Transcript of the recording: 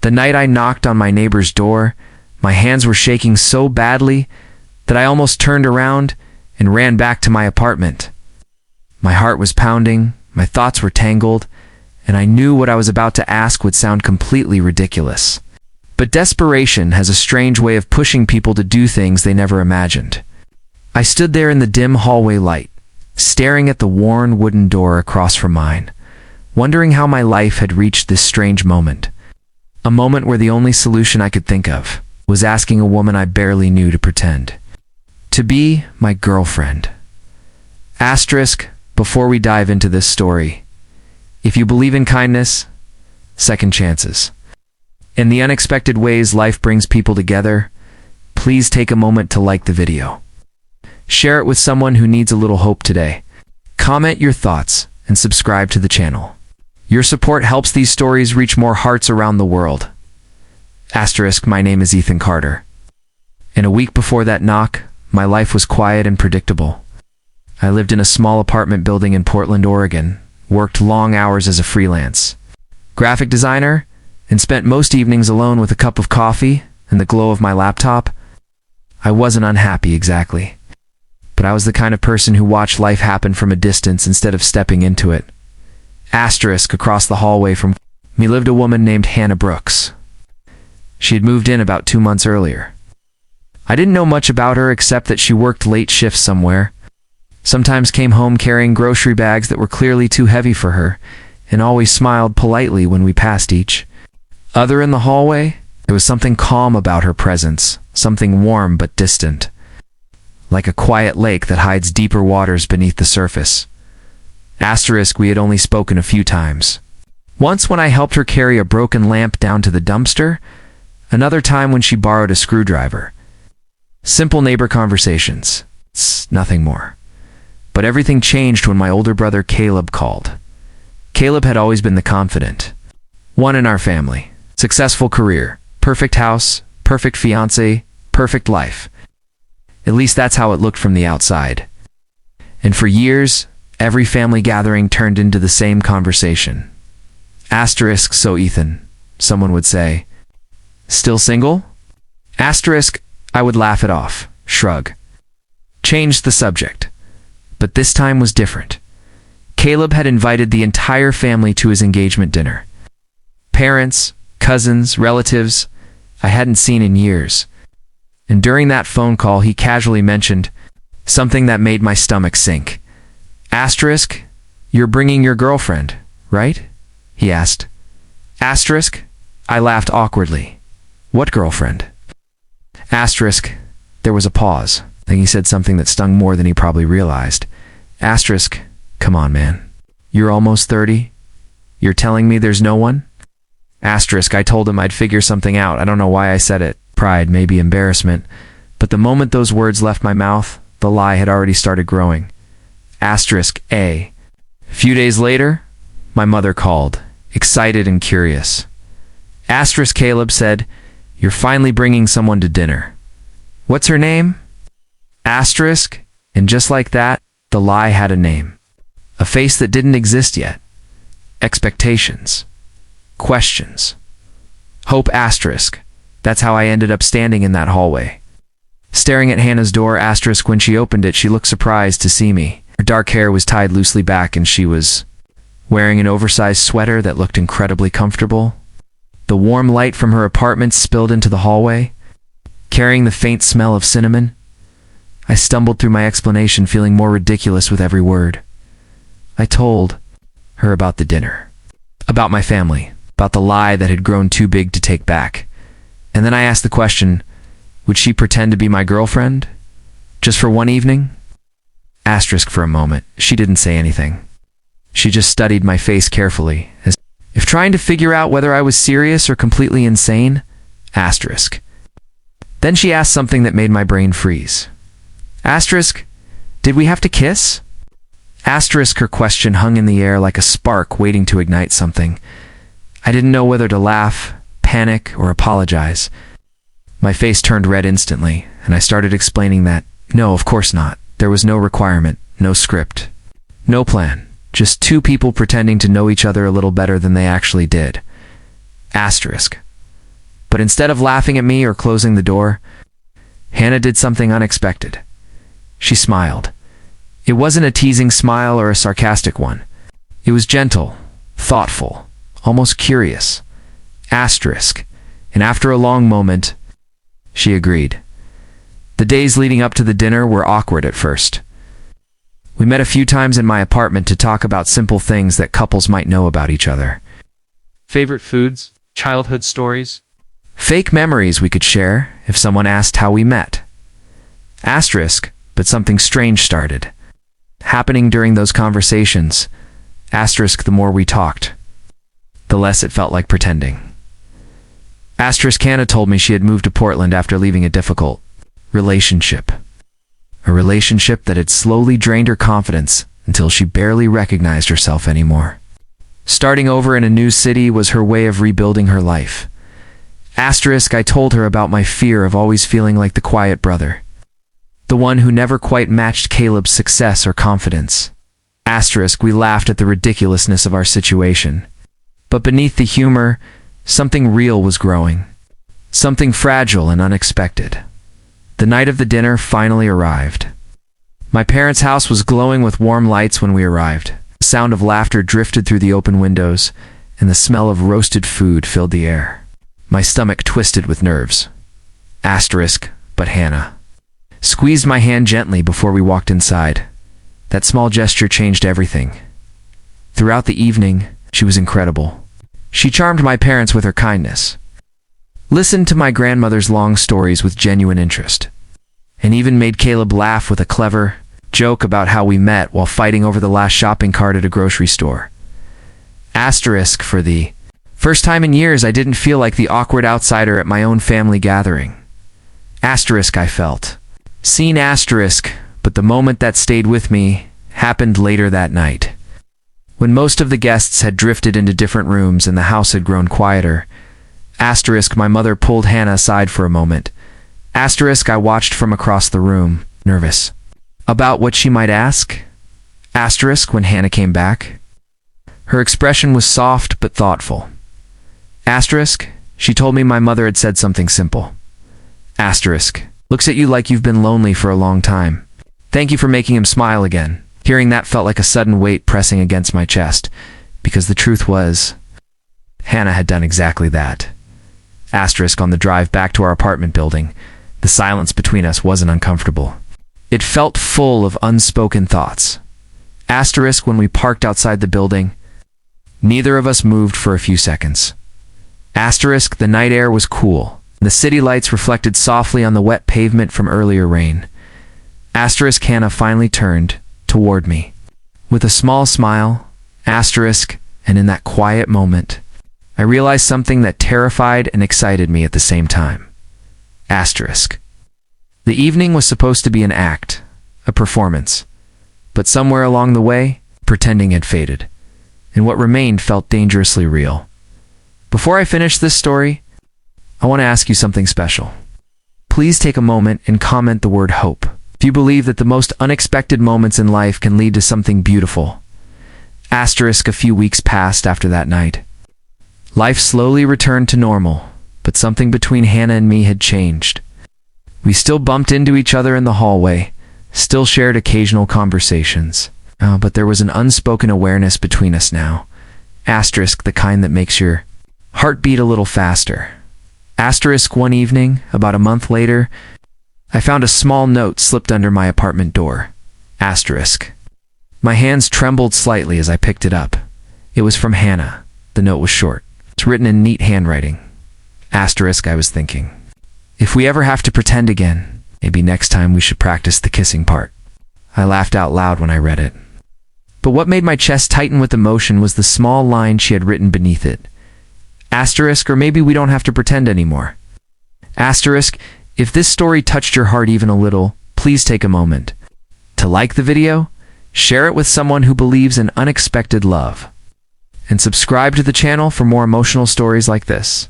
The night I knocked on my neighbor's door, my hands were shaking so badly that I almost turned around and ran back to my apartment. My heart was pounding, my thoughts were tangled, and I knew what I was about to ask would sound completely ridiculous. But desperation has a strange way of pushing people to do things they never imagined. I stood there in the dim hallway light, staring at the worn wooden door across from mine, wondering how my life had reached this strange moment. A moment where the only solution I could think of was asking a woman I barely knew to pretend to be my girlfriend. Asterisk, before we dive into this story, if you believe in kindness, second chances, in the unexpected ways life brings people together, please take a moment to like the video. Share it with someone who needs a little hope today. Comment your thoughts and subscribe to the channel. Your support helps these stories reach more hearts around the world. Asterisk, my name is Ethan Carter. And a week before that knock, my life was quiet and predictable. I lived in a small apartment building in Portland, Oregon, worked long hours as a freelance graphic designer, and spent most evenings alone with a cup of coffee and the glow of my laptop. I wasn't unhappy exactly, but I was the kind of person who watched life happen from a distance instead of stepping into it. Asterisk, across the hallway from me lived a woman named Hannah Brooks. She had moved in about 2 months earlier. I didn't know much about her except that she worked late shifts somewhere, sometimes came home carrying grocery bags that were clearly too heavy for her, and always smiled politely when we passed each other in the hallway. There was something calm about her presence, something warm but distant, like a quiet lake that hides deeper waters beneath the surface. Asterisk, we had only spoken a few times. Once when I helped her carry a broken lamp down to the dumpster, another time when she borrowed a screwdriver. Simple neighbor conversations, nothing more. But everything changed when my older brother Caleb called. Caleb had always been the confident one in our family. Successful career, perfect house, perfect fiancé, perfect life. At least that's how it looked from the outside. And for years, every family gathering turned into the same conversation. Asterisk, so Ethan, someone would say, still single? Asterisk, I would laugh it off, shrug. Changed the subject. But this time was different. Caleb had invited the entire family to his engagement dinner. Parents, cousins, relatives I hadn't seen in years. And during that phone call, he casually mentioned something that made my stomach sink. Asterisk, you're bringing your girlfriend, right? He asked. Asterisk, I laughed awkwardly. What girlfriend? Asterisk, there was a pause. Then he said something that stung more than he probably realized. Asterisk, come on, man. You're almost 30? You're telling me there's no one? Asterisk, I told him I'd figure something out. I don't know why I said it. Pride, maybe embarrassment. But the moment those words left my mouth, the lie had already started growing. Asterisk, A few days later, my mother called, excited and curious. Asterisk, Caleb said, you're finally bringing someone to dinner. What's her name? Asterisk, and just like that, the lie had a name. A face that didn't exist yet. Expectations. Questions. Hope. Asterisk. That's how I ended up standing in that hallway, staring at Hannah's door. Asterisk, when she opened it, she looked surprised to see me. Her dark hair was tied loosely back and she was wearing an oversized sweater that looked incredibly comfortable. The warm light from her apartment spilled into the hallway, carrying the faint smell of cinnamon. I stumbled through my explanation, feeling more ridiculous with every word. I told her about the dinner, about my family, about the lie that had grown too big to take back. And then I asked the question, would she pretend to be my girlfriend? Just for one evening? Asterisk, for a moment, she didn't say anything. She just studied my face carefully, as if trying to figure out whether I was serious or completely insane. Asterisk. Then she asked something that made my brain freeze. Asterisk, did we have to kiss? Asterisk, her question hung in the air like a spark waiting to ignite something. I didn't know whether to laugh, panic, or apologize. My face turned red instantly, and I started explaining that, no, of course not. There was no requirement, no script, no plan. Just two people pretending to know each other a little better than they actually did. Asterisk. But instead of laughing at me or closing the door, Hannah did something unexpected. She smiled. It wasn't a teasing smile or a sarcastic one. It was gentle, thoughtful, almost curious. Asterisk. And after a long moment, she agreed. The days leading up to the dinner were awkward at first. We met a few times in my apartment to talk about simple things that couples might know about each other. Favorite foods? Childhood stories? Fake memories we could share if someone asked how we met. Asterisk, but something strange started happening during those conversations. Asterisk, the more we talked, the less it felt like pretending. Asterisk, Hannah told me she had moved to Portland after leaving a difficult relationship. A relationship that had slowly drained her confidence until she barely recognized herself anymore. Starting over in a new city was her way of rebuilding her life. Asterisk, I told her about my fear of always feeling like the quiet brother, the one who never quite matched Caleb's success or confidence. Asterisk, we laughed at the ridiculousness of our situation. But beneath the humor, something real was growing. Something fragile and unexpected. The night of the dinner finally arrived. My parents' house was glowing with warm lights when we arrived. The sound of laughter drifted through the open windows, and the smell of roasted food filled the air. My stomach twisted with nerves. Asterisk, but Hannah squeezed my hand gently before we walked inside. That small gesture changed everything. Throughout the evening, she was incredible. She charmed my parents with her kindness, listened to my grandmother's long stories with genuine interest, and even made Caleb laugh with a clever joke about how we met while fighting over the last shopping cart at a grocery store. Asterisk, for the first time in years, I didn't feel like the awkward outsider at my own family gathering. Asterisk, I felt seen. Asterisk, but the moment that stayed with me happened later that night. When most of the guests had drifted into different rooms and the house had grown quieter, Asterisk, my mother pulled Hannah aside for a moment. Asterisk, I watched from across the room, nervous about what she might ask. Asterisk, when Hannah came back, her expression was soft but thoughtful. Asterisk, she told me my mother had said something simple. Asterisk, looks at you like you've been lonely for a long time. Thank you for making him smile again. Hearing that felt like a sudden weight pressing against my chest, because the truth was, Hannah had done exactly that. Asterisk, on the drive back to our apartment building, the silence between us wasn't uncomfortable. It felt full of unspoken thoughts. Asterisk, when we parked outside the building, neither of us moved for a few seconds. Asterisk, the night air was cool. The city lights reflected softly on the wet pavement from earlier rain. Asterisk, Hannah finally turned toward me with a small smile. Asterisk, and in that quiet moment, I realized something that terrified and excited me at the same time. Asterisk. The evening was supposed to be an act, a performance, but somewhere along the way, pretending had faded, and what remained felt dangerously real. Before I finish this story, I want to ask you something special. Please take a moment and comment the word hope. If you believe that the most unexpected moments in life can lead to something beautiful. Asterisk, a few weeks passed after that night. Life slowly returned to normal, but something between Hannah and me had changed. We still bumped into each other in the hallway, still shared occasional conversations, but there was an unspoken awareness between us now. Asterisk, the kind that makes your heart beat a little faster. Asterisk, one evening, about a month later, I found a small note slipped under my apartment door. Asterisk. My hands trembled slightly as I picked it up. It was from Hannah. The note was short. It's written in neat handwriting. Asterisk, I was thinking, if we ever have to pretend again, maybe next time we should practice the kissing part. I laughed out loud when I read it. But what made my chest tighten with emotion was the small line she had written beneath it. Asterisk, or maybe we don't have to pretend anymore. Asterisk, if this story touched your heart even a little, please take a moment to like the video, share it with someone who believes in unexpected love, and subscribe to the channel for more emotional stories like this.